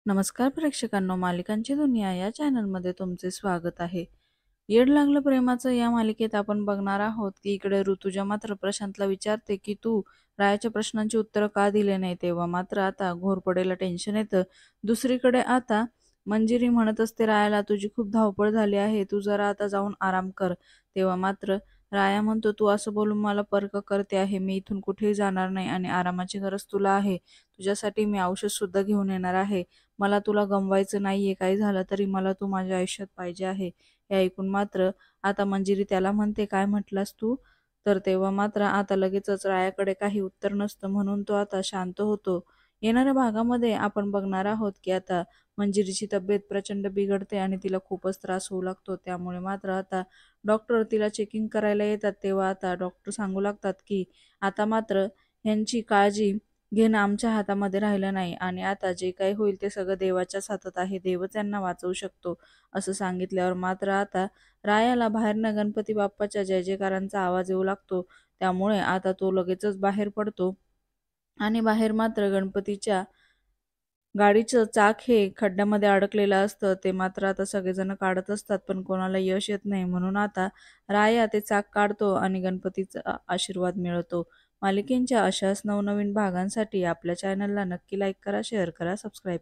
नमस्कार प्रेक्षकांनो, मालिकांची दुनिया या चॅनलमध्ये तुमचे स्वागत आहे. येड लागलं प्रेमाचं या मालिकेत आपण बघणार आहोत की इकडे ऋतुजा मात्र प्रशांतला विचारते की तू रायाच्या प्रश्नांची उत्तरं का दिले नाही. तेव्हा मात्र आता घोरपडेला टेन्शन येतं. दुसरीकडे आता मंजिरी म्हणत असते रायाला, तुझी खूप धावपळ झाली आहे, तू जरा आता जाऊन आराम कर. तेव्हा मात्र राया म्हणतो, तू असं बोलून मला पर्क करते आहे, मी इथून कुठेही जाणार नाही आणि आरामाची गरज तुला आहे. तुझ्यासाठी मी औषध सुद्धा घेऊन येणार आहे. मला तुला गमवायचं नाहीये, काही झालं तरी मला तू माझ्या आयुष्यात पाहिजे आहे. हे ऐकून मात्र आता मंजिरी त्याला म्हणते, काय म्हटलास तू? तर तेव्हा मात्र आता लगेचच रायाकडे काही उत्तर नसतं, म्हणून तो आता शांत होतो. येणाऱ्या भागामध्ये आपण बघणार आहोत की आता मंजिरीची तब्येत प्रचंड बिघडते आणि तिला खूपच त्रास होऊ लागतो. त्यामुळे मात्र आता डॉक्टर तिला चेकिंग करायला येतात. तेव्हा आता डॉक्टर सांगू लागतात की आता मात्र ह्यांची काळजी घेणं आमच्या हातामध्ये राहिलं नाही आणि आता जे काही होईल ते सगळं देवाच्याच हातात आहे. देवच यांना वाचवू शकतो, असं सांगितल्यावर मात्र आता रायाला बाहेरनं गणपती बाप्पाच्या जय जयकारांचा आवाज येऊ लागतो. त्यामुळे आता तो लगेचच बाहेर पडतो आणि बाहेर मात्र गणपतीच्या गाडीचं चाक हे खड्ड्यामध्ये अडकलेलं असतं. ते मात्र आता सगळेजण काढत असतात, पण कोणाला यश येत नाही. म्हणून आता राया ते चाक काढतो आणि गणपतीचा आशीर्वाद मिळवतो. मालिकेच्या अशाच नवनवीन भागांसाठी आपल्या चॅनलला नक्की लाईक करा, शेअर करा, सबस्क्राईब